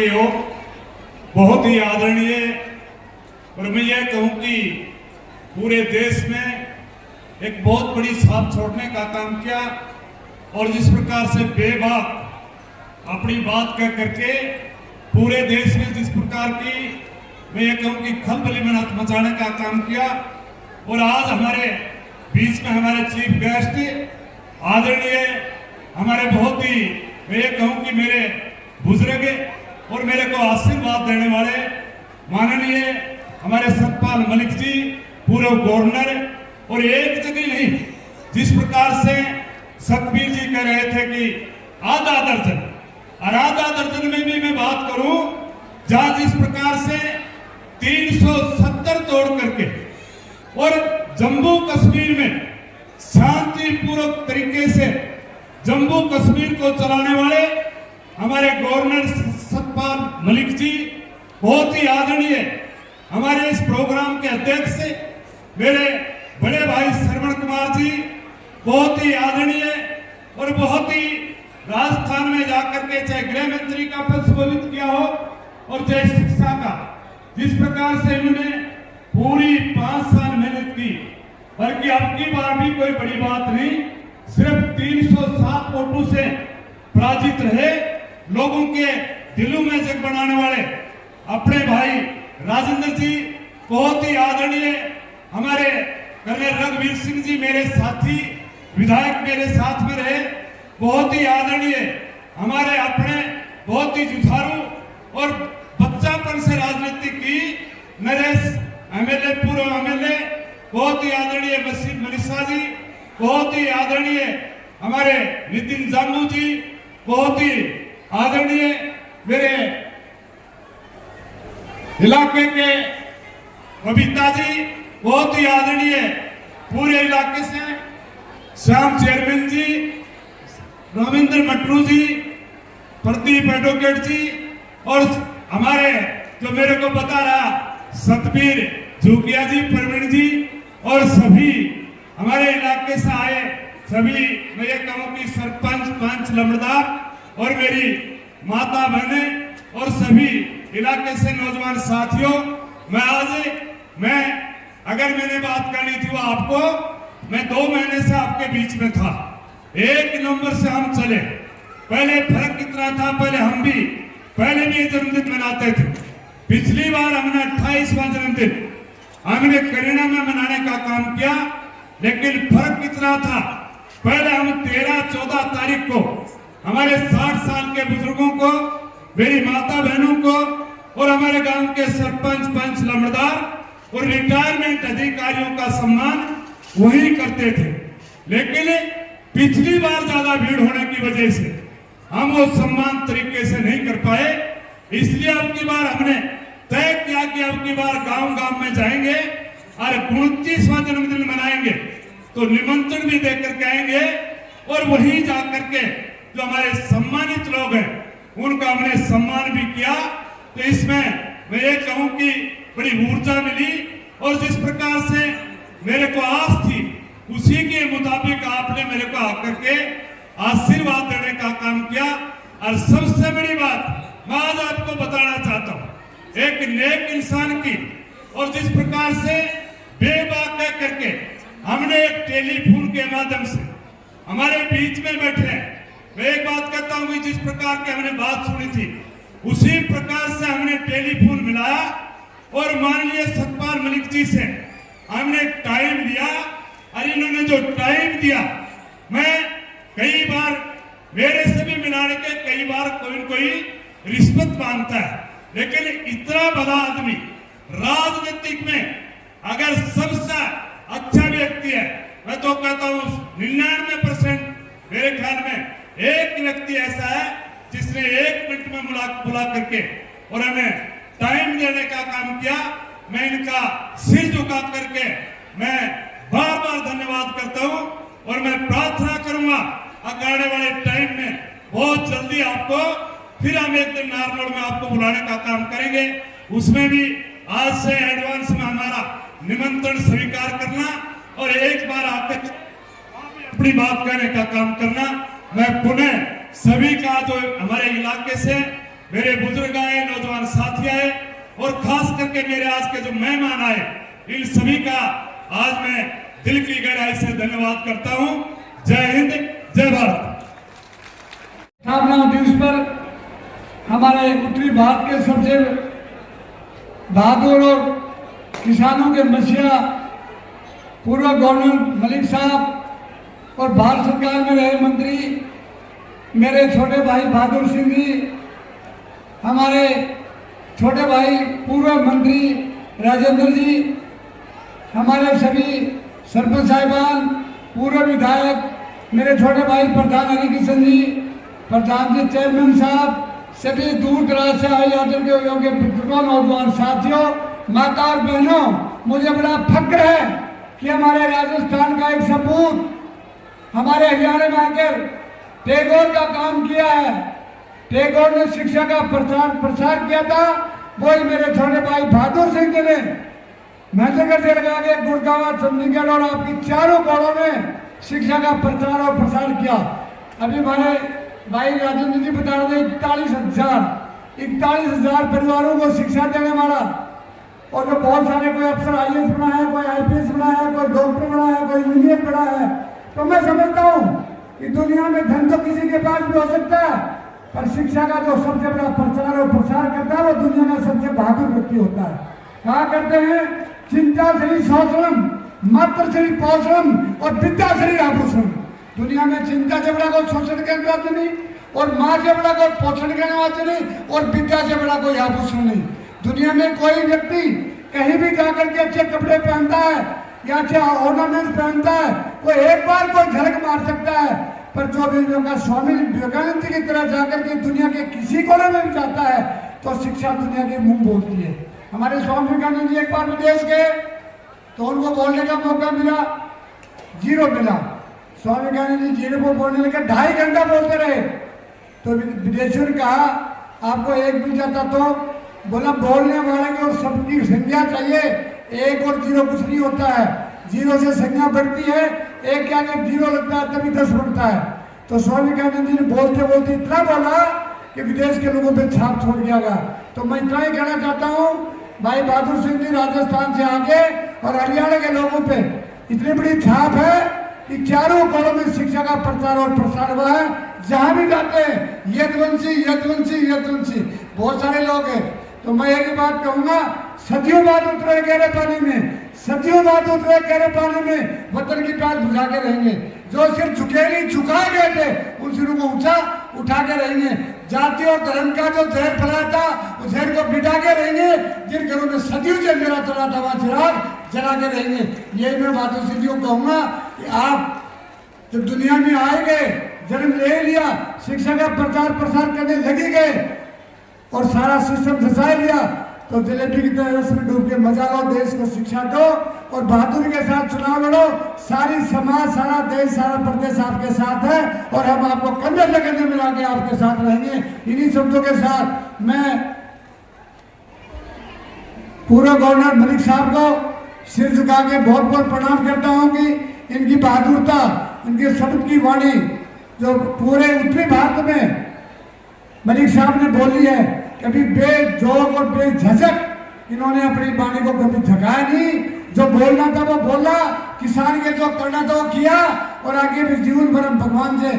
हो बहुत ही आदरणीय, और मैं ये कहूं कि पूरे देश में एक बहुत बड़ी छाप छोड़ने का काम किया, और जिस प्रकार से बेबाक अपनी बात कह करके पूरे देश में जिस प्रकार की मैं ये कहूं कि खलबली मचाने का काम किया, और आज हमारे बीच में हमारे चीफ गेस्ट आदरणीय हमारे बहुत ही मैं ये कहूं कि मेरे बुजुर्ग और मेरे को आशीर्वाद देने वाले माननीय हमारे सतपाल मलिक जी, पूर्व गवर्नर, और एक जगह नहीं, जिस प्रकार से सतबीर जी कह रहे थे कि आधा दर्जन, और आधा दर्जन में भी मैं बात करूं जहां जिस प्रकार से 370 तोड़ करके और जम्मू कश्मीर में शांतिपूर्वक तरीके से जम्मू कश्मीर को चलाने वाले हमारे गवर्नर सतपाल मलिक जी, बहुत ही आदरणीय हमारे इस प्रोग्राम के अध्यक्ष मेरे बड़े भाई श्रवण कुमार जी, बहुत ही आदरणीय, और बहुत ही राजस्थान में जाकर के चाहे गृह मंत्री का पद संबोधित किया हो और चाहे शिक्षा का, जिस प्रकार से इन्होंने पूरी 5 साल मेहनत की, बल्कि अब की बार भी कोई बड़ी बात नहीं, सिर्फ 307 वोटों से पराजित रहे, लोगों के दिलों में जग बनाने वाले अपने भाई राजेंद्र जी, बहुत ही आदरणीय हमारे कर्नल रघुवीर सिंह जी, मेरे साथी विधायक मेरे साथ में रहे, बहुत ही आदरणीय हमारे अपने बहुत ही जुझारू और बच्चापन से राजनीति की नरेश एमएलए, पूर्व एमएलए, बहुत ही आदरणीय मनीषा जी, बहुत ही आदरणीय हमारे नितिन जांगू जी, बहुत ही आदरणीय मेरे इलाके के बबीता जी, बहुत ही आदरणीय पूरे इलाके से श्याम चेयरमैन जी, रविंद्र मटरू जी, प्रदीप एडवोकेट जी, और हमारे जो मेरे को बता रहा सतबीर झुकिया जी, प्रवीण जी, और सभी हमारे इलाके से आए सभी, मैं ये कहूं कि सरपंच, पंच, लम्बड़दार और मेरी माता बहने और सभी इलाके से नौजवान साथियों, मैं अगर मैंने बात करनी थी वो आपको, मैं 2 महीने से आपके बीच में था, 1 नंबर से हम चले। पहले फर्क कितना था, पहले भी जन्मदिन मनाते थे, पिछली बार हमने 28वां जन्मदिन हमने करीना में मनाने का काम किया, लेकिन फर्क कितना था, पहले हम 13-14 तारीख को हमारे 60 साल के बुजुर्गों को, मेरी माता बहनों को और हमारे गांव के सरपंच, पंच, लम्बड़दार और रिटायरमेंट अधिकारियों का सम्मान वही करते थे, लेकिन पिछली बार ज्यादा भीड़ होने की वजह से हम वो सम्मान तरीके से नहीं कर पाए, इसलिए अब की बार हमने तय किया कि अब की बार गांव-गांव में जाएंगे और 29वां जन्मदिन मनाएंगे, तो निमंत्रण भी देकर के आएंगे, और वहीं जाकर के जो हमारे सम्मानित लोग हैं उनका हमने सम्मान भी किया। तो इसमें मैं ये कहूं कि बड़ी ऊर्जा मिली, और जिस प्रकार से मेरे को आस थी उसी के मुताबिक आपने मेरे को आकर के आशीर्वाद देने का काम किया। और सबसे बड़ी बात मैं आज आपको बताना चाहता हूं, एक नेक इंसान की, और जिस प्रकार से बेबाक कह करके हमने एक टेलीफोन के माध्यम से हमारे बीच में बैठे हैं, मैं एक बात कहता हूं कि जिस प्रकार की हमने बात सुनी थी उसी प्रकार से हमने टेलीफोन मिलाया, और माननीय सतपाल मलिक जी से हमने टाइम लिया, और इन्होंने जो टाइम दिया, मैं कई बार मेरे से भी मिलाने के कई बार कोई रिश्वत मांगता है, लेकिन इतना बड़ा आदमी राजनीतिक में अगर सबसे अच्छा व्यक्ति है, मैं तो कहता हूं 99% मेरे ख्याल में एक व्यक्ति ऐसा है जिसने 1 मिनट में बुला करके और हमें टाइम देने का काम किया। मैं इनका सिर झुका करके मैं बार बार धन्यवाद करता हूं, और मैं प्रार्थना करूंगा आने वाले टाइम में बहुत जल्दी आपको फिर हम एक दिन नारनौल में आपको बुलाने का काम करेंगे, उसमें भी आज से एडवांस में हमारा निमंत्रण स्वीकार करना, और एक बार आकर अपनी बात कहने का काम करना। मैं पुनः सभी का जो हमारे इलाके से मेरे बुजुर्ग आए, नौजवान साथी आए और खास करके मेरे आज के जो मेहमान आए, इन सभी का आज मैं दिल की गहराई से धन्यवाद करता हूं। जय हिंद, जय भारत। स्थापना दिवस पर हमारे उत्तरी भारत के सबसे बहादुर और किसानों के मसीहा पूर्व गवर्नर मलिक साहब और भारत सरकार में रहे मंत्री मेरे छोटे भाई बहादुर सिंह जी, हमारे छोटे भाई पूर्व मंत्री राजेंद्र जी, हमारे सभी सरपंच साहिबान, पूर्व विधायक, मेरे छोटे भाई प्रधान हरिकिशन जी, प्रधान जी, चेयरमैन साहब, सभी दूर दराज से आए योग्य बुजुर्गों, नौजवान साथियों, माता और बहनों, मुझे बड़ा फक्र है कि हमारे राजस्थान का एक सपूत हमारे हरियाणा में आकर टैगोर का काम किया है। टैगोर ने शिक्षा का प्रसार किया था, वही मेरे छोटे भाई बहादुर सिंह जी ने महेंद्रगढ़ से लगा के गुड़गांव, चंडीगढ़ और आपकी चारों बोर्डों में शिक्षा का प्रचार और प्रसार किया। अभी हमारे भाई राजेंद्र जी बता रहे थे 41,000 परिवारों को शिक्षा देने वाला, और जो बहुत सारे, कोई अफसर IAS बना है, कोई IPS बना है, कोई डॉक्टर बना है, कोई इंजीनियर बना है। तो मैं समझता हूँ कि दुनिया में धन तो किसी के पास भी हो सकता है, पर शिक्षा का जो सबसे बड़ा प्रचार और प्रसार करता है वो दुनिया का सबसे बहादुर व्यक्ति होता है। कहा करते हैं, चिंता श्री सौश्रम, मात्र श्री पौश्रम और विद्या श्री आभूषण। दुनिया में चिंता से बड़ा कोई शोषण करने वाला नहीं, और माँ से बड़ा कोई पोषण करने वाला नहीं, और विद्या से बड़ा कोई आभूषण नहीं। दुनिया में कोई व्यक्ति कहीं भी जाकर के अच्छे कपड़े पहनता है या अच्छे ऑर्नामेंट्स पहनता है, कोई एक बार कोई झलक मार सकता है, पर जो भी का स्वामी विवेकानंद जी की तरह जाकर के दुनिया के किसी कोने में भी जाता है तो शिक्षा दुनिया के मुंह बोलती है। हमारे स्वामी विवेकानंद जी एक बार विदेश गए तो उनको बोलने का मौका मिला, 0 मिला। स्वामी विवेकानंद जी 0 को बोलने लगे, 2.5 घंटा बोलते रहे। तो विदेशियों ने कहा, आपको एक मिल जाता तो? बोला, बोलने वाले की और सबकी संज्ञा चाहिए, 1 और 0 कुछ नहीं होता है, 0 से संज्ञा बढ़ती है, 1 के आगे 0 लगता है तभी 10 बनता है। तो स्वामी विवेकानंद जी ने बोलते बोलते इतना बोला कि विदेश के लोगों पे छाप छोड़ दिया गया। तो मैं इतना ही कहना चाहता हूँ, भाई बहादुर सिंह जी राजस्थान से आगे और हरियाणा के लोगों पे इतनी बड़ी छाप है कि चारों कोणों में शिक्षा का प्रचार और प्रसार हुआ है। जहां भी जाते हैं यदुवंशी यदुवंशी यदुवंशी, बहुत सारे लोग हैं। तो मैं एक ही बात कहूंगा, सदियों बाद उतरे गहरे पानी में, सदियों बाद उतरे गहरे पानी में वतन की प्यास बुझा के रहेंगे। जो सिर झुकाए गए थे उन सिरों को ऊंचा उठा के रहेंगे। जाति और धर्म का जो जहर फैलाया था उस जहर को मिटा के रहेंगे। जिन घरों में सदियों से अंधेरा चला था वहां चिराग जला के रहेंगे। यही मैं बहादुर सिंह जी को कहूंगा कि आप जब दुनिया में आए गए, जन्म ले लिया, शिक्षा का प्रचार प्रसार करने लगे गए और सारा सिस्टम धसाए लिया, तो जलेबी की तरह रस में डूब के मजा लो, देश को शिक्षा दो और बहादुरी के साथ चुनाव लड़ो। सारी समाज, सारा देश, सारा प्रदेश आपके साथ है और हम आपको कंधे से कंधे मिला के आपके साथ रहेंगे। इन्हीं शब्दों के साथ मैं पूर्व गवर्नर मलिक साहब को सिर झुका के बहुत बहुत प्रणाम करता हूँ कि इनकी बहादुरता, इनके शब्द की वाणी जो पूरे उत्तरी भारत में मलिक साहब ने बोली है, कभी बेजोग और बेझिझक इन्होंने अपनी वाणी को कभी झकाया नहीं। जो बोलना था वो बोला, किसान के जो करना था वो किया, और आगे भी जीवन भर हम भगवान से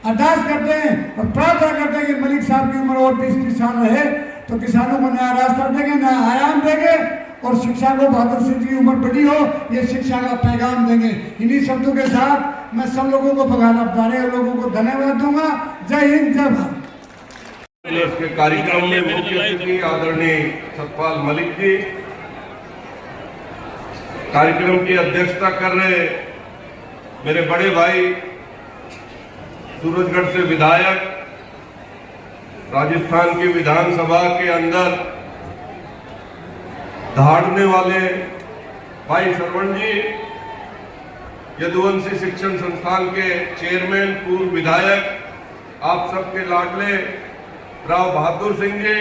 अरदास करते हैं और प्रार्थना करते हैं कि मलिक साहब की उम्र और 20-30 साल रहे तो किसानों को नया रास्ता देंगे, नया आयाम देंगे और शिक्षा को बहादुर सिंह की उम्र बड़ी हो, ये शिक्षा का पैगाम देंगे। इन्हीं शब्दों के साथ मैं सब लोगों को भगाना बधाने लोगों को धन्यवाद दूंगा। जय हिंद, जय भारत। इसके कार्यक्रम में मुख्य अतिथि आदरणीय सतपाल मलिक जी, कार्यक्रम की अध्यक्षता कर रहे मेरे बड़े भाई सूरजगढ़ से विधायक, राजस्थान की विधानसभा के अंदर दहाड़ने वाले भाई सरवण जी, यदुवंशी शिक्षण संस्थान के चेयरमैन, पूर्व विधायक, आप सबके लाडले राव बहादुर सिंह जी,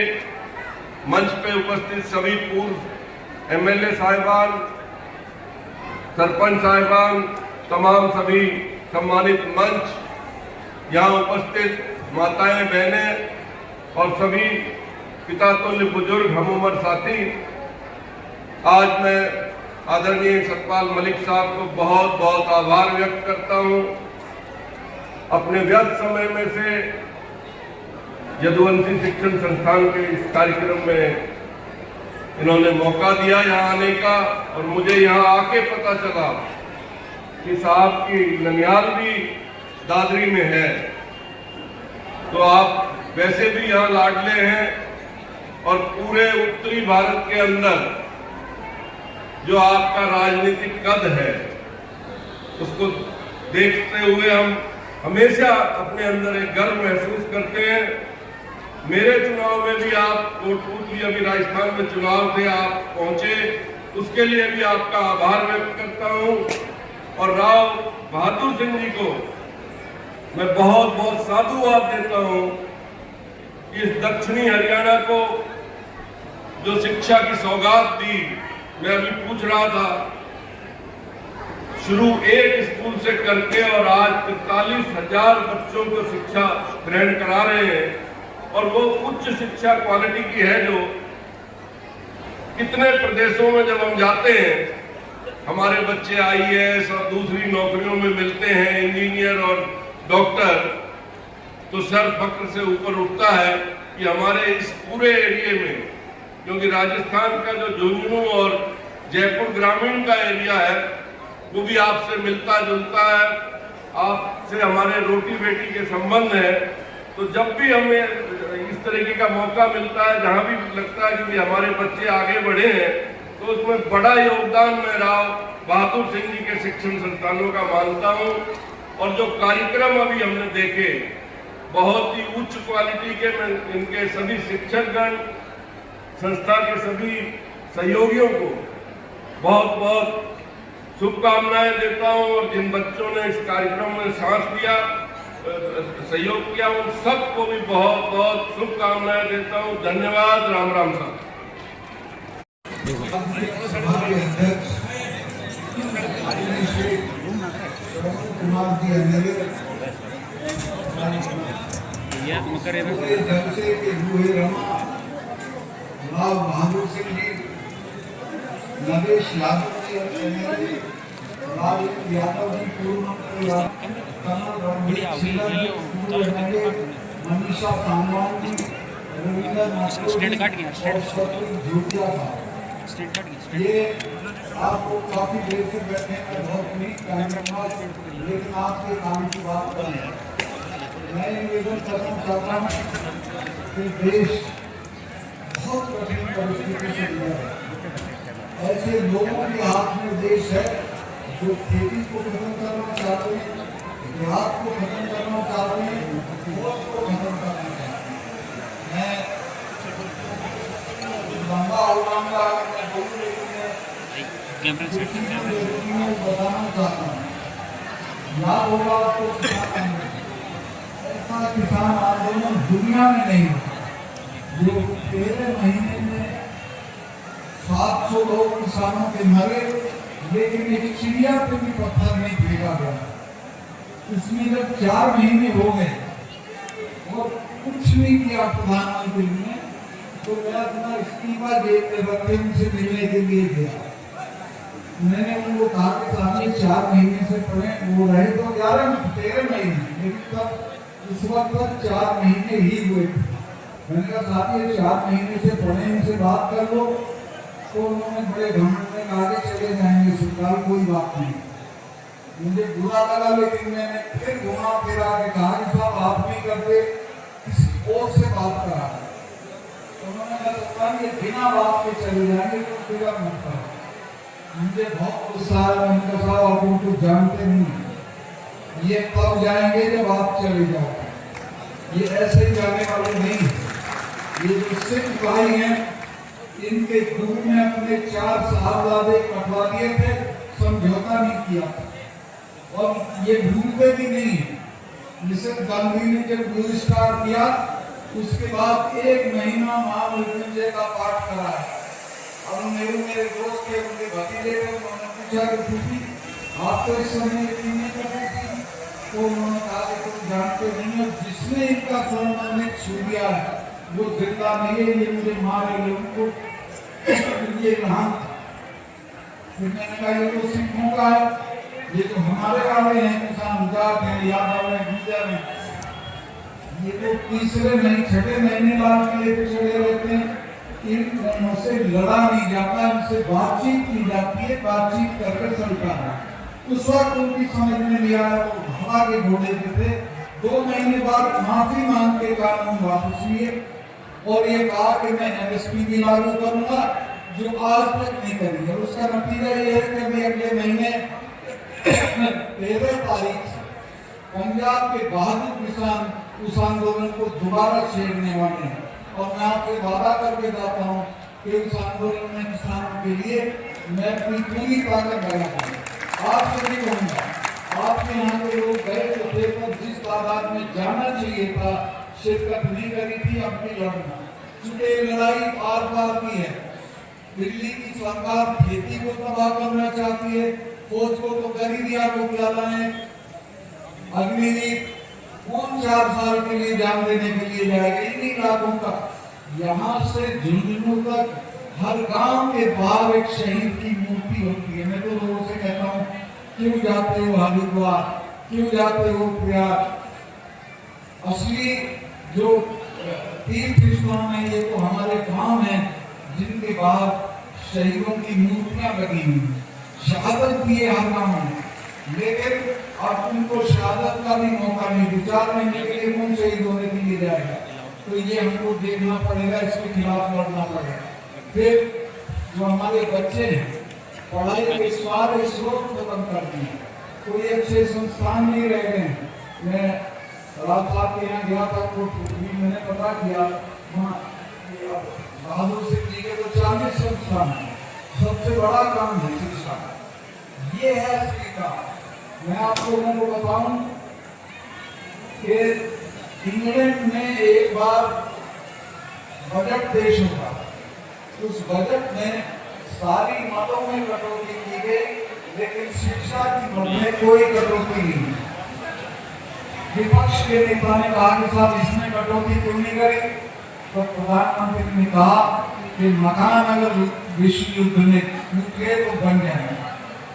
मंच पे उपस्थित सभी पूर्व MLA साहिबान, सरपंच साहिबान, तमाम सभी सम्मानित मंच, यहाँ उपस्थित माताएं, बहनें, और सभी पिता तुल्य बुजुर्ग हम उम्र साथी, आज मैं आदरणीय सतपाल मलिक साहब को बहुत बहुत आभार व्यक्त करता हूं। अपने व्यस्त समय में से यदुवंशी शिक्षण संस्थान के इस कार्यक्रम में इन्होंने मौका दिया यहाँ आने का, और मुझे यहाँ आके पता चला कि साहब की ननिहाल भी दादरी में है। तो आप वैसे भी यहाँ लाडले हैं, और पूरे उत्तरी भारत के अंदर जो आपका राजनीतिक कद है उसको देखते हुए हम हमेशा अपने अंदर एक गर्व महसूस करते हैं। मेरे चुनाव में भी आप कोटपूतली, अभी राजस्थान में चुनाव थे, आप पहुंचे, उसके लिए भी आपका आभार व्यक्त करता हूं। और राव बहादुर सिंह जी को मैं बहुत बहुत साधुवाद देता हूं। इस दक्षिणी हरियाणा को जो शिक्षा की सौगात दी, मैं अभी पूछ रहा था, शुरू एक स्कूल से करके और आज 43,000 बच्चों को शिक्षा ग्रहण करा रहे हैं, और वो उच्च शिक्षा क्वालिटी की है जो कितने प्रदेशों में जब हम जाते हैं हमारे बच्चे आईएएस और दूसरी नौकरियों में मिलते हैं, इंजीनियर और डॉक्टर, तो सर फक्र से ऊपर उठता है कि हमारे इस पूरे एरिया में, क्योंकि राजस्थान का जो झुंझुनू और जयपुर ग्रामीण का एरिया है वो भी आपसे मिलता जुलता है, आपसे हमारे रोटी बेटी के संबंध है। तो जब भी हमें इस तरीके का मौका मिलता है, जहां भी लगता है कि हमारे बच्चे आगे बढ़े हैं, तो उसमें बड़ा योगदान मैं राव बहादुर सिंह जी के शिक्षण संस्थानों का मानता हूं। और जो कार्यक्रम अभी हमने देखे बहुत ही उच्च क्वालिटी के, मैं इनके सभी शिक्षकगण, संस्था के सभी सहयोगियों को बहुत बहुत शुभकामनाएं देता हूं। और जिन बच्चों ने इस कार्यक्रम में साथ लिया, सहयोग किया, उन सबको भी बहुत बहुत शुभकामनाएं देता हूं। धन्यवाद। राम राम साहब। राव बहादुर सिंह जी, नरेश यादव जी, राज यादव जी, पूर्व मंत्री कर्नल रणजीत सिंह जी, पूर्व एमएलए मनीषा सांगवान जी, रविंद्र ये आपको काफी देर से बैठने में बहुत उम्मीद कार्यक्रम, लेकिन आपके काम की बात करें, मैं निवेदन करना चाहता हूँ कि देश बहुत कठिन परिस्थिति से गुजरा है। ऐसे लोगों के हाथ में देश है जो खेती को खत्म करना चाहते हैं, देहात को खत्म करना चाहते हैं, वोट को खत्म करना चाहते हैं। मैं लंबा उड़ाऊंगा, बताना चाहता हूँ, याद होगा आपको, ऐसा किसान आंदोलन दुनिया में नहीं हुआ जो 13 महीने में 700 लोग किसानों के मरे, लेकिन एक चिड़िया पे भी पत्थर नहीं फेंका गया। इसमें जब 4 महीने हो गए और कुछ नहीं किया प्रधानमंत्री ने, तो मैं अपना इस्तीफा देते वक्त उनसे मिलने के लिए गया। मैंने उनको कहा कि सामने 4 महीने से पड़े, वो रहे तो 13 महीने, लेकिन तब उस वक्त 4 महीने ही हुए। मैंने कहा साथी 4 महीने से पढ़े, इनसे बात कर लो। तो उन्होंने बड़े घमंड में कहा कि चले जाएंगे सरकार, कोई बात नहीं। मुझे बुरा लगा, लेकिन मैंने फिर घुमा फिरा के कहा कि साहब आप नहीं करते, किसी और से बात करा। तो उन्होंने कहा कि बिना बात के चले जाएंगे, तो फिर मत करो। मुझे बहुत गुस्सा आया। उनका साहब आप उनको जानते नहीं, ये तब जाएंगे जब आप चले जाओ, ये ऐसे ही जाने वाले नहीं। ये जो सिख भाई हैं, इनके गुरु ने अपने 4 साहबजादे कटवा दिए थे, समझौता नहीं किया, और ये भूलते भी नहीं है। मिसेस गांधी ने जब ब्लू स्टार किया, उसके बाद 1 महीना महामृत्युंजय का पाठ कराया। और नेहरू मेरे दोस्त के उनके भतीजे थे, उन्होंने पूछा कि खुशी आप तो इस समय इतनी नहीं करती थी, तो उन्होंने कहा कि तुम जानते नहीं हो, जिसने इनका स्वर्ण मंदिर छू दिया है वो जिंदा नहीं है, ये मुझे मारेंगे, उनको ये कहा। फिर मैंने कहा ये तो सिखों का है, ये तो हमारे वाले हैं, किसान जाट हैं, यादव हैं, गुजर हैं, ये तो तीसरे नहीं छठे महीने बाद के लिए चढ़े रहते हैं। इन कौमों से लड़ा नहीं जाता, इनसे बातचीत की जाती है, बातचीत करके चलता है। उस वक्त उनकी समझ में नहीं आया, वो हवा के घोड़े पे थे। 2 महीने बाद माफी मांग के कानून वापस लिए और ये कहा कि मैं MSP भी लागू करूंगा, जो आज तक नहीं करी है। उसका नतीजा ये है कि अभी अगले महीने 13 तारीख से पंजाब के बहादुर किसान उस आंदोलन को दोबारा छेड़ने वाले हैं। और मैं आपसे वादा करके जाता हूँ कि उस आंदोलन में किसानों के लिए मैं अपनी पूरी ताकत लगाऊंगा। आपसे भी कहूँगा, आपके यहाँ के लोग गए तो थे, पर जिस तादाद में जाना चाहिए था शिरकत नहीं करी थी। अब भी लड़ना, चूंकि लड़ाई आर पार की है। दिल्ली की सरकार खेती को तबाह करना चाहती है, फौज को तो कर ही दिया, वो क्या लाए अग्निवीर कौन 4 साल के लिए जान देने के लिए जाएगा। इन्हीं इलाकों का यहाँ से झुंझुनू तक हर गांव के बाहर एक शहीद की मूर्ति होती है। मैं तो लोगों से कहता हूँ, क्यों जाते हो हरिद्वार, क्यों जाते हो प्रयाग? असली जो तीर्थ स्थान है ये तो हमारे गांव हैं, जिनके बाहर शहीदों की मूर्तियां लगी हुई, शहादत दिए हर गांव में। लेकिन अब उनको शहादत का भी मौका नहीं, 4 महीने के लिए कौन शहीद होने के लिए जाएगा? तो ये हमको देखना पड़ेगा, इसके खिलाफ लड़ना पड़ेगा। फिर जो हमारे बच्चे हैं, पढ़ाई के सारे स्रोत खत्म कर दिए, कोई अच्छे संस्थान नहीं रह गए। मैं राज साहब के यहाँ गया था तो मैंने पता किया, वहाँ बहादुर सिंह जी के तो 40 संस्थान है। सबसे बड़ा काम है शिक्षा, ये है असली काम। मैं आप लोगों को बताऊं कि इंग्लैंड में एक बार बजट पेश हुआ, उस बजट में सारी मदों में कटौती की गई, लेकिन शिक्षा की मद में कोई कटौती नहीं। विपक्ष के नेता ने कहा कि साहब इसमें कटौती क्यों नहीं करी? तो प्रधानमंत्री ने कहा कि मकान अगर विश्व युद्ध में टूटे तो बन जाएगा,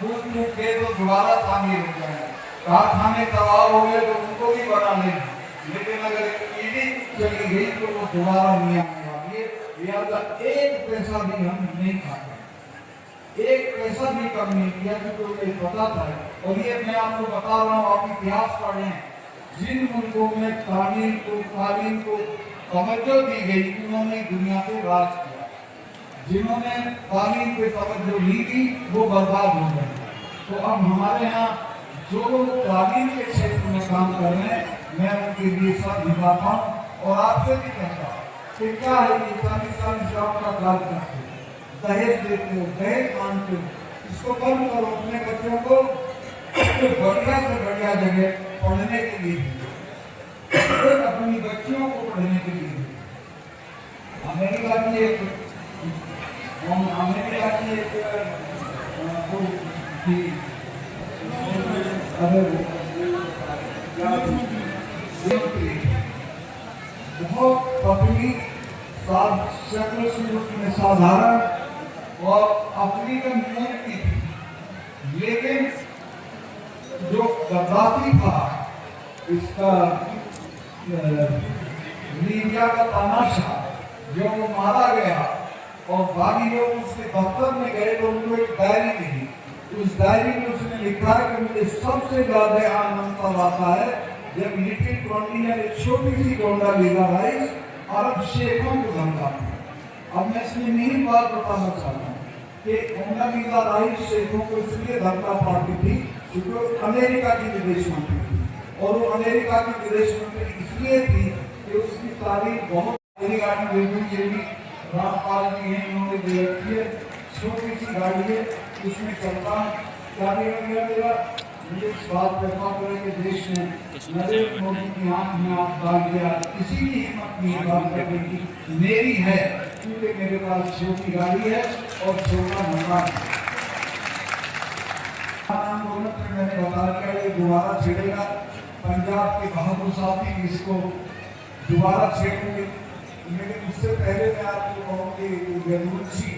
टूटे तो दोबारा तामीर हो जाएगा, कारखाने तबाह हो गए तो उनको भी बना लेंगे, लेकिन अगर ईडी चली गई तो वो दोबारा नहीं आने वाली है। लिहाजा 1 पैसा भी हम नहीं खाते, 1 पैसा भी कम नहीं किया, क्योंकि ये पता था। और ये मैं आपको बता रहा हूँ, आप इतिहास पढ़ें, जिन मुल्कों में तालीम को तवज्जो दी गई, उन्होंने दुनिया पे राज किया। जिन्होंने तालीम पे तवज्जो ली थी वो बर्बाद हो गए। तो अब हमारे यहाँ जो लोग तालीम के क्षेत्र में काम कर रहे हैं, मैं उनके लिए सब दिखाता हूँ। और आपसे भी कहता हूँ कि क्या है कि पाकिस्तान इस्लाम का काज करते हो, दहेज देते हो, दहेज मांगते हो, इसको कम करो। अपने बच्चों को बढ़िया से बढ़िया जगह पढ़ने के लिए, अपनी बच्चियों को पढ़ने के लिए। अमेरिका की एक बहुत पतली, साधारण और अफ्रीकन मूर्ति थी, लेकिन जो गद्दाफी था, इसका लीबिया का तानाशाह, जो वो मारा गया और बाकी लोग उसके दफ्तर में गए तो उनको एक डायरी मिली। उस डायरी में उसने लिखा है कि मुझे सबसे ज्यादा आनंद तब आता है जब लिटिल ट्वेंटी एक छोटी सी गोंडा लीला राइस अरब शेखों को धमका। अब मैं इसमें मेरी बात बताना चाहता हूँ कि गोंडा लीला राइस शेखों को इसलिए धमका पाती थी क्योंकि अमेरिका की विदेश मंत्री थी, और वो अमेरिका की विदेश मंत्री इसलिए थी कि उसकी तारीफ बहुत रामपाल जी हैं, इन्होंने दे रखी है, छोटी सी गाड़ी है, उसमें चलता है। क्या देगा मुझे इस बात पर पूरे के देश में नरेंद्र मोदी की आंख में आप डाल दिया, किसी की हिम्मत नहीं बात करने की। मेरी है क्योंकि मेरे पास छोटी गाड़ी है और छोटा मकान है। आंदोलन में मैंने बता दिया ये दोबारा छेड़ेगा, पंजाब के बहादुर साथी इसको दोबारा छेड़ेंगे। लेकिन उससे पहले मैं आपको कहूँ कि जरूर जी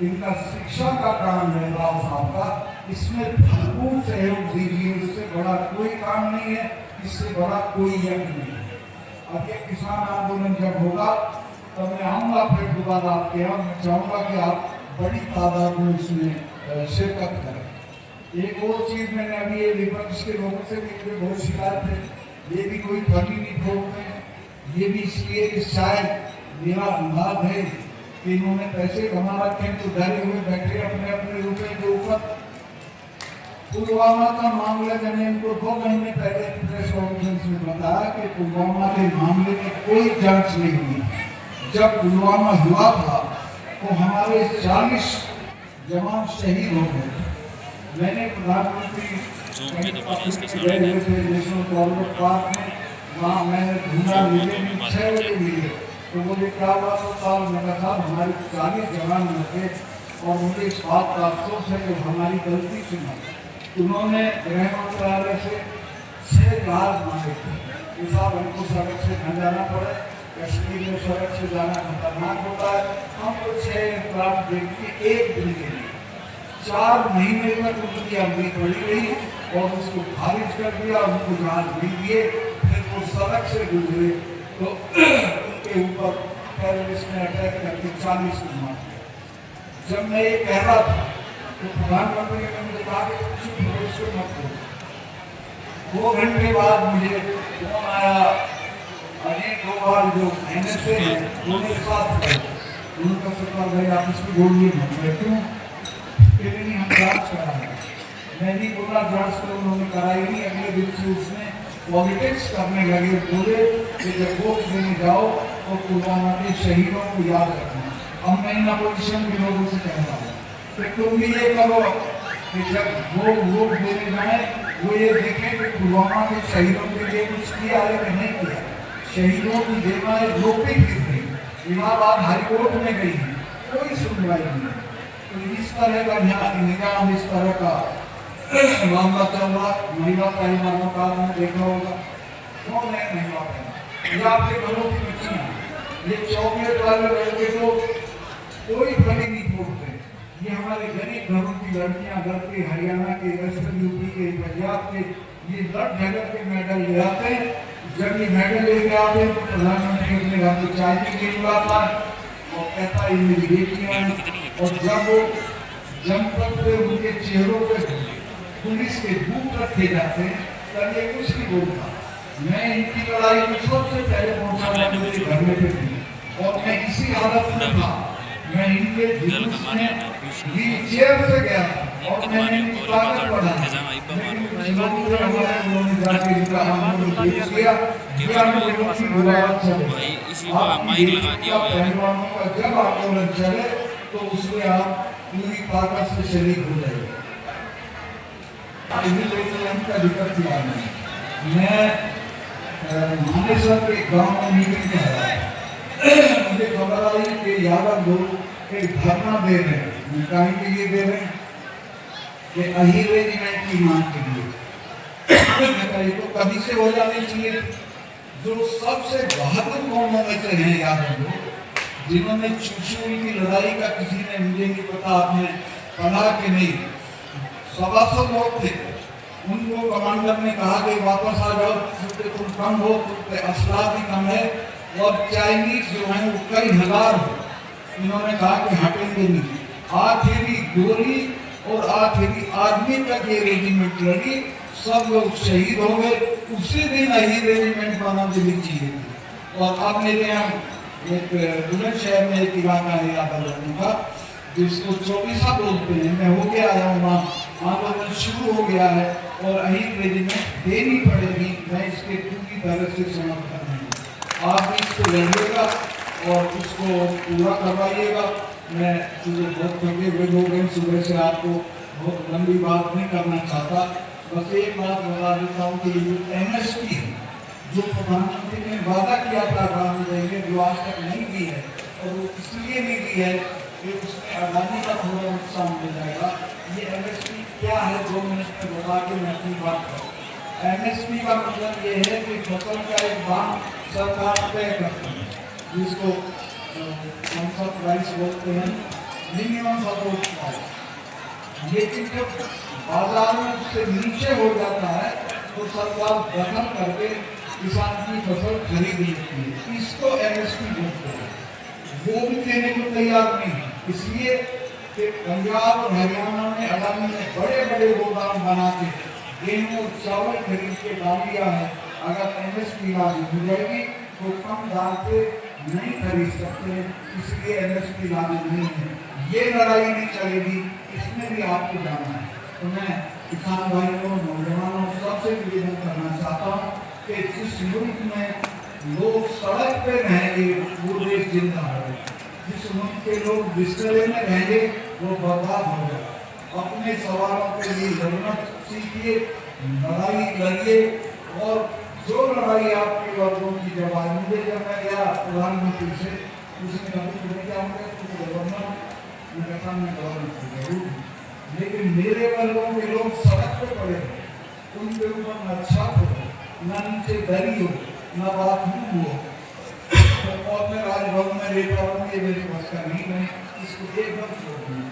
इनका शिक्षा का काम है राव साहब का, इसमें भरपूर सहयोग दीजिए। इससे बड़ा कोई काम नहीं है, इससे बड़ा कोई यज्ञ नहीं है। अब ये किसान आंदोलन जब होगा तब मैं आऊँगा फिर दोबारा आपके यहाँ। मैं चाहूँगा कि आप बड़ी तादाद में इसमें शिरकत करें। एक और चीज़ मैंने अभी ये विपक्ष के लोगों से भी मुझे बहुत शिकायत है, ये भी कोई फर्जी नहीं ठोकते हैं। ये भी इसलिए कि शायद मेरा अंदाज है कि इन्होंने पैसे कमा रखे हैं तो डरे हुए बैठे अपने अपने रुपए के ऊपर। पुलवामा का मामला मैंने इनको 2 महीने पहले प्रेस कॉन्फ्रेंस में बताया कि पुलवामा के मामले में कोई जांच नहीं हुई। जब पुलवामा हुआ था तो हमारे 40 जवान शहीद हो गए। मैंने प्रधानमंत्री नेशनल कॉर्बेट पार्क में, वहाँ मैंने ढूंढा, मिले 6 बजे मिले तो बोले क्या हुआ तो साल मेरा साहब हमारे 40 जवान मरे और मुझे इस बात का अफसोस है कि हमारी गलती से मरे। उन्होंने गृह मंत्रालय से 6 जहाज मांगे थे कि साहब हमको सड़क से न जाना पड़े, कश्मीर में सड़क से जाना खतरनाक होता है, हमको 6 एयरक्राफ्ट देंगे 1 दिन के लिए। 4 महीने तक उनकी अवधि पड़ी रही और उसको खारिज कर दिया, उनको जहाज मिल दिए। फिर वो सड़क से गुजरे तो उनके ऊपर टेररिस्ट ने अटैक करके 40 को मार दिया। जब मैं ये कह रहा था तो प्रधानमंत्री ने मुझे कहा कि कुछ भरोसे मत करो। 2 घंटे बाद मुझे फोन आया, अनेक 2 बार जो NSA है उनके साथ उनका सरकार भाई आप इसकी बोलिए मत, क्यों कि नहीं हम जांच कराएंगे। मैंने बोला जांच करो, उन्होंने कराई नहीं। अगले दिन से उसने पॉलिटिक्स करने लगे, बोले कि जब वोट देने जाओ तो पुलवामा के शहीदों को याद रखना। अब मैं इन अपोजिशन के लोगों से कह रहा हूँ कि तुम भी ये करो कि जब वो वोट देने जाए वो ये देखें कि पुलवामा के शहीदों के लिए कुछ किया है कि नहीं किया। शहीदों की देवाएं रोपी फिर गई, इलाहाबाद हाईकोर्ट में गई, कोई सुनवाई नहीं। तो इस तरह का निजाम, इस तरह का मामला चल रहा। महिला पहलवानों का आपने देखा होगा, कौन है महिला पहलवान? ये आपके घरों की बच्चियां, ये चॉकलेट वाले लड़के को कोई फली नहीं ठोकते। ये हमारे गरीब घरों की लड़कियां घर के, हरियाणा के, वेस्टर्न यूपी के, पंजाब के, ये लड़ झगड़ के मेडल ले आते हैं। जब ये मेडल लेके आते हैं तो प्रधानमंत्री अपने घर को चाय के लिए बुलाता है और कहता है ये मेरी बेटियां हैं। और जब वो जनपद पे उनके चेहरों पे पुलिस के बूथ रखे जाते हैं तब ये कुछ नहीं बोलता। मैं इनकी लड़ाई में सबसे पहले पहुंचा मेरे घर में थी और मैं इसी हालत में था। मैं इनके जुलूस में व्हील चेयर से गया और मैंने इनकी ताकत बढ़ाई, लेकिन लोगों ने हमारे उन्होंने जाके इनका आंदोलन तेज किया। ये आंदोलन की बुराई चले, आप पहलवानों का जब आंदोलन चले तो उसमें आप पूरी ताकत से शरीक हो जाएंगे। का दिक्कत किया मैं मानेसर के गांव में मीटिंग में आया, मुझे खबर आई कि यादव लोग एक धरना दे रहे हैं। काहे के लिए दे रहे हैं? कि अहीर रेजिमेंट की मांग के लिए। मैं कही तो कभी से हो जानी चाहिए। जो सबसे बहादुर कौमों में से हैं यादव लोग, जिन्होंने चुशूल की लड़ाई का किसी ने, मुझे नहीं पता आपने पढ़ा कि नहीं, 125 लोग थे। उनको कमांडर ने कहा कि वापस आ जाओ, तुम कम हो, तुम असला भी कम है और चाइनीज जो है वो कई हजार हो। इन्होंने कहा कि हटेंगे नहीं। आखिरी गोली और आखिरी आदमी तक ये रेजिमेंट लड़ी, सब लोग शहीद हो गए। उसी दिन यही रेजिमेंट बना दिल्ली चाहिए थी। और अब मेरे यहाँ एक बुलंदशहर में एक इलाका है यादव लोगों का जिसको चौबीसा बोलते हैं। मैं होके आया हूँ वहाँ, आंदोलन शुरू हो गया है और अहीर रेजिमेंट देनी पड़ेगी। मैं इसके पूरी तरह से समर्थन हूँ। आप इसको लड़िएगा और उसको पूरा करवाइएगा। मैं मुझे बहुत थके हुए लोग हैं, सुबह से आपको बहुत लंबी बात नहीं करना चाहता। बस एक बात बता देता हूँ कि MSP है जो प्रधानमंत्री ने वादा किया था काम देंगे, जो आज तक नहीं दी है और वो इसलिए नहीं दी है कि उसमें अडानी का थोड़ा नुकसान हो जाएगा। ये MSP क्या है 2 मिनट में बता के मैं अपनी बात करूँ। MSP का मतलब ये है कि फसल का एक दाम सरकार तय करती है। जिसको कॉन्सेप्ट प्राइस बोलते हैं, मिनिमम सपोर्ट प्राइस। लेकिन जब बाजार में उससे नीचे हो जाता है तो सरकार दखल करके किसान की फसल खरीद लेती है, इसको एमएसपी बोलते हैं। वो भी देने को तैयार नहीं है, इसलिए कि पंजाब और हरियाणा में अडानी ने बड़े बड़े गोदाम बना के गेहूं और चावल खरीद के डाल दिया है। अगर एमएसपी लागू हो जाएगी तो कम दाम पे नहीं खरीद सकते, इसलिए एमएसपी लागू नहीं है। ये लड़ाई नहीं चलेगी, इसमें भी आपको जाना है। तो मैं किसान भाइयों, नौजवानों सबसे निवेदन करना चाहता हूँ कि जिस मुल्क में लोग सड़क पे रहेंगे वो देश जिंदा है, जिस मुल्क के लोग बिस्तरे में रहेंगे वो बर्बाद हो जाएगा। अपने सवालों के लिए लड़ना सीखिए, लड़ाई लड़िए, और जो लड़ाई आपके वर्गों की जब आई, मुझे जब मैं गया प्रधानमंत्री से, उसने कहा तुम्हें क्या होगा, तुम गवर्नर, उनके सामने गवर्नर जरूर, लेकिन मेरे वर्गों के लोग सड़क पे पड़े, उनके ऊपर न छत हो, न नीचे दरी हो, न बाथरूम हो, और मैं राजभवन में लेटा हूँ, ये मेरी बस का नहीं है, इसको एकदम छोड़ दूँ।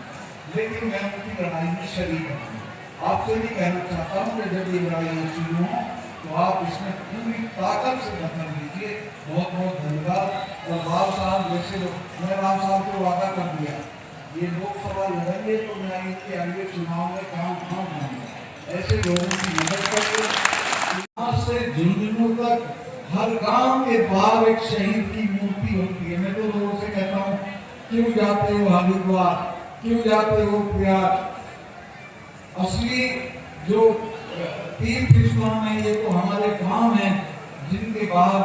लेकिन मैं उनकी लड़ाई में शरीक हूँ। आपसे भी कहना चाहता हूँ कि जब ये लड़ाई होती हो तो आप इसमें पूरी ताकत से दखल दीजिए। बहुत बहुत धन्यवाद। और राम साहब जैसे मैं राम साहब को वादा कर दिया, ये लोकसभा लड़ेंगे तो मैं इनके अगले चुनाव में काम बनाऊंगा। ऐसे लोगों की मदद करके यहाँ से झुंझुनू तक हर गांव के बाहर एक शहीद की मूर्ति होती है। मैं तो लोगों से कहता हूँ, क्यों जाते हो हरिद्वार, क्यों जाते हो प्रयाग? असली जो तीर्थ स्थान है ये तो हमारे गांव हैं, जिनके बाहर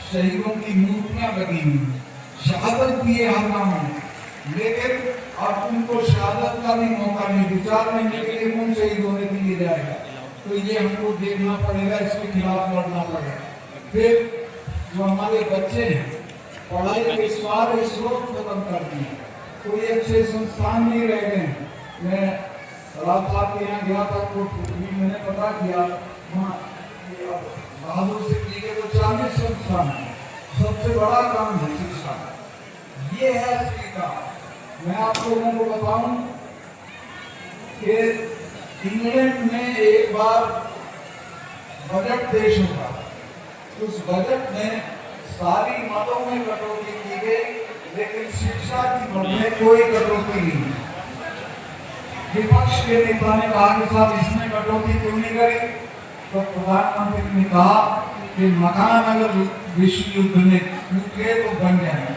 शहीदों की मूर्तियां लगी हुई, शहादत भी है हर गांव में। लेकिन अब उनको शहादत का भी मौका नहीं, विचार करने के लिए कौन शहीद होने के लिए जाएगा? तो ये हमको देखना पड़ेगा, इसके खिलाफ लड़ना पड़ेगा। फिर जो हमारे बच्चे हैं, पढ़ाई के सारे स्रोत खत्म कर दिए, कोई अच्छे संस्थान नहीं रह गए। मैं राम साहब के यहाँ गया था तो मैंने पता किया, वहाँ बहादुर सिंह जी के तो 40 संस्थान है, सबसे बड़ा काम है शिक्षा, ये है असली काम। मैं आप लोगों को बताऊं कि इंग्लैंड में एक बार बजट पेश हुआ, उस बजट में सारी मदों में कटौती की गई, लेकिन शिक्षा की मद में कोई कटौती नहीं। विपक्ष के नेता ने कहा कि साहब इसमें कटौती क्यों नहीं करी? तो प्रधानमंत्री ने कहा कि मकान अगर विश्व युद्ध में टूटे तो बन जाएगा,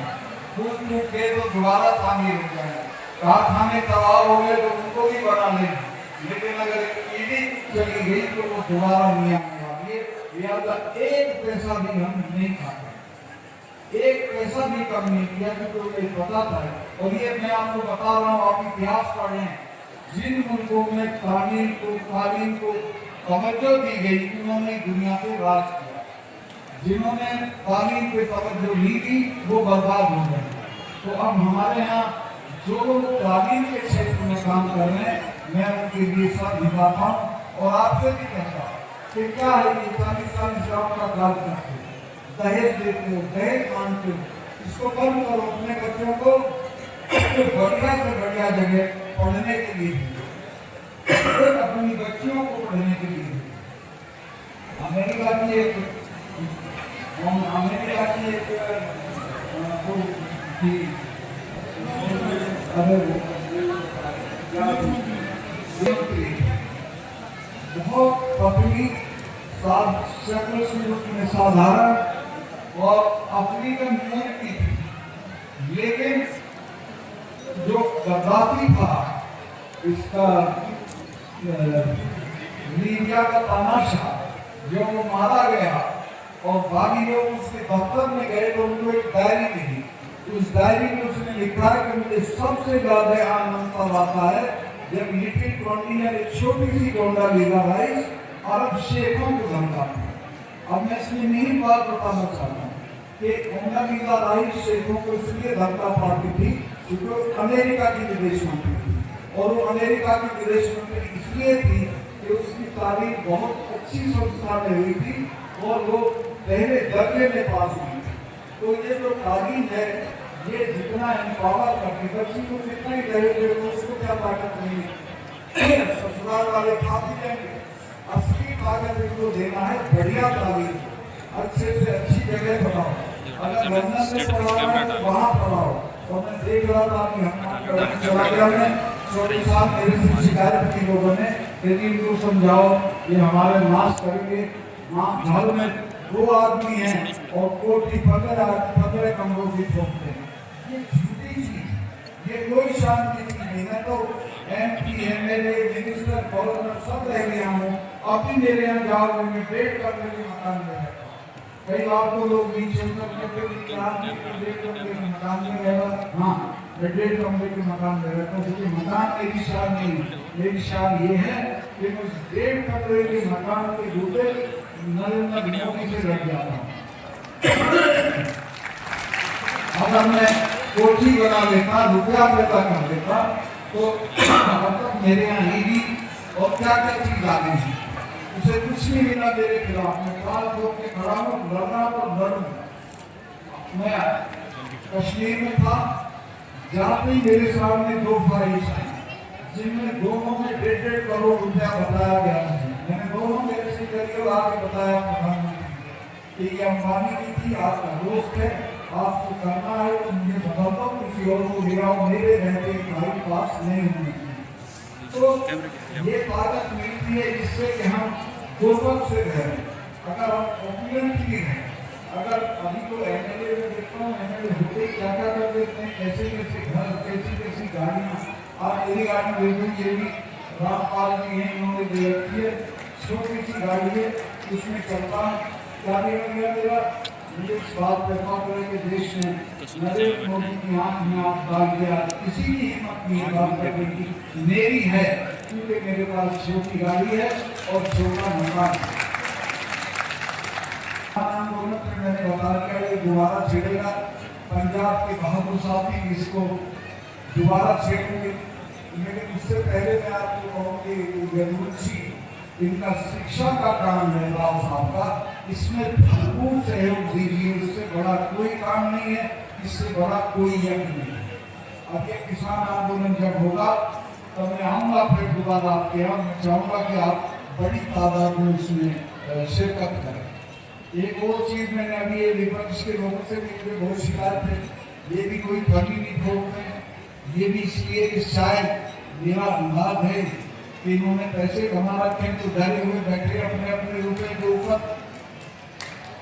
टूटे तो दोबारा तामीर हो जाएगा, कारखाने तबाह हो गए तो उनको भी बना लेंगे, लेकिन अगर ईडी चली गई तो वो दोबारा नहीं आने वाली है। लिहाजा एक पैसा भी हम नहीं खाते, एक पैसा भी कम नहीं किया, क्योंकि ये पता था। और ये मैं आपको बता रहा हूँ, आप इतिहास पढ़ें, जिन मुल्कों में तालीम को तवज्जो दी गई उन्होंने दुनिया पे राज किया, जिन्होंने तालीम पे तवज्जो ली थी वो बर्बाद हो गए। तो अब हमारे यहाँ जो लोग तालीम के क्षेत्र में काम कर रहे हैं, मैं उनके लिए सब दिखाता हूँ और आपसे भी कहता हूँ कि क्या है ये पाकिस्तान इस्लाम का कार्य करते हो, दहेज देते हो, दहेज मानते हो, इसको बंद करो। अपने बच्चों को बढ़िया से बढ़िया जगह पढ़ने के लिए, अपनी बच्चियों को पढ़ने के लिए। अमेरिका की एक बहुत पतली, साधारण और अफ्रीकन मूर्ति थी, लेकिन जो गद्दाफी था, इसका लीबिया का तानाशाह, जो वो मारा गया और बाकी लोग उसके दफ्तर में गए तो उनको एक डायरी मिली। उस डायरी में उसने लिखा है कि मुझे सबसे ज्यादा आनंद तब आता है जब लिटिल फ्रंटियर एक छोटी सी गोंडा लीगा राइस अरब शेखों को धमका। अब मैं इसमें नहीं बात बताना चाहता हूँ कि गोंडा लीगा राइस शेखों को इसलिए धमका पाती थी क्योंकि अमेरिका की विदेश मंत्री थी, और वो अमेरिका की विदेश मंत्री इसलिए थी कि उसकी तारीफ बहुत अच्छी संस्था में हुई थी और वो पहले दर्जे में पास हुई थी। तो ये जो तालीम है, ये जितना एम्पावर करती बच्ची को जितना ही दहेज दे दो उसको क्या ताकत नहीं, ससुराल वाले खा भी जाएंगे। असली ताकत इनको देना है बढ़िया तालीम, अच्छे से अच्छी जगह पढ़ाओ। अगर लंदन में पढ़ाना है तो वहाँ पढ़ाओ। और मैं देख रहा था कि हम चला गया में छोटे साहब मेरे से शिकायत की लोगों ने, यदि इनको समझाओ ये हमारे नाश करेंगे। घर में 2 आदमी हैं और कोठी 15 कमरों की ठोकते हैं, ये झूठी चीज, ये कोई शांति चीज नहीं। मैं तो MP, MLA, मिनिस्टर, गवर्नर सब रह गया हूँ। अभी मेरे यहाँ जाओ मैं 1.5 कमरे के मकान में रहता हूँ। कई बार तो लोग नीचे उतर के 1.5 कमरे के मकान में रहता। हाँ, मैं 1.5 कमरे के मकान में रहता हूँ, क्योंकि मकान मेरी शान नहीं, मेरी शान ये है कि मैं 1.5 कमरे के मकान के रूपे नरेंद्र मोदी से लड़ जाता हूँ। अगर मैं कोठी बना लेता, रुपया पैदा कर लेता, तो मतलब मेरे यहाँ ईडी और क्या क्या चीज आ गई है, उसे कुछ नहीं मिला मेरे खिलाफ। मैं काल ठोक के खड़ा हूँ, लड़ना तो लड़ूं। मैं कश्मीर में था, जहाँ पे मेरे सामने 2 फाइल्स आई, जिनमें दोनों में 1.5 करोड़ रुपया बताया गया है। मैंने दोनों मेरे से जरिए आके बताया प्रधानमंत्री कि ये अंबानी की थी, आपका दोस्त है, आपको करना है तो मुझे बता दो, किसी और को ले आओ, मेरे रहते भाई पास नहीं होने। तो ये ताकत मिलती है जिससे कि हम दोस्त से रहें। अगर हम ऑपुलेंट भी हैं, अगर अभी तो MLA में देखता हूँ, MLA होते क्या क्या कर देते हैं, कैसे कैसे घर, कैसी कैसी गाड़ियाँ। आप मेरी गाड़ी देखो, ये भी रामपाल जी हैं, इन्होंने दे रखी है, छोटी सी गाड़ी है, उसमें चलता है। गाड़ी में गया मेरा, मुझे इस बात पर करें कि देश में नरेंद्र मोदी की आंख में आप डाल दिया, किसी की हिम्मत नहीं बात करने की मेरी है, क्योंकि मेरे पास छोटी गाड़ी है और छोटा मकान है। आंदोलन में मैंने बता दिया ये दोबारा छेड़ेगा, पंजाब के बहादुर साथी इसको दोबारा छेड़ेंगे। लेकिन उससे पहले मैं आपको कहूँगी, इनका शिक्षा का काम है राव साहब का, इसमें भरपूर सहयोग दीजिए। इससे बड़ा कोई काम नहीं है, इससे बड़ा कोई यज्ञ नहीं है। अब ये किसान आंदोलन जब होगा तब मैं आऊँगा फिर दोबारा आपके यहाँ। मैं चाहूँगा कि आप बड़ी तादाद में उसमें शिरकत करें। एक और चीज़ मैंने अभी ये विपक्ष के लोगों से भी बहुत शिकायत है, ये भी कोई फटी नहीं ठोकते हैं, ये भी इसलिए कि शायद मेरा अंदाज है कि इन्होंने पैसे कमा रखे हैं तो डरे हुए बैठे अपने अपने रुपए के ऊपर।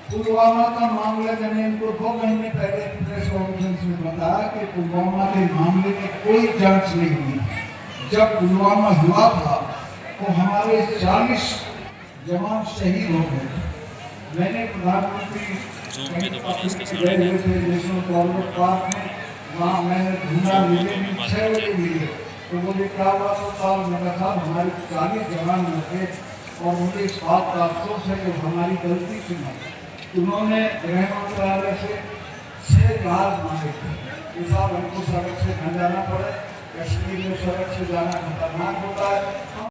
पुलवामा का मामला मैंने इनको 2 महीने पहले प्रेस कॉन्फ्रेंस में बताया कि पुलवामा के मामले में कोई जांच नहीं हुई। जब पुलवामा हुआ था तो हमारे 40 जवान शहीद हो गए। मैंने प्रधानमंत्री नेशनल कॉर्बेट पार्क में, वहाँ मैंने ढूंढा, मिले 6 बजे मिले, तो मुझे क्या हुआ तो साल मेरा साहब हमारे 40 जवान लगे। और मुझे इस बात का अफसोस है कि हमारी गलती से उन्होंने गृह मंत्रालय से 6 जहाज मांगे थे कि साहब हमको सड़क से न जाना पड़े, कश्मीर में सड़क से जाना खतरनाक होता है।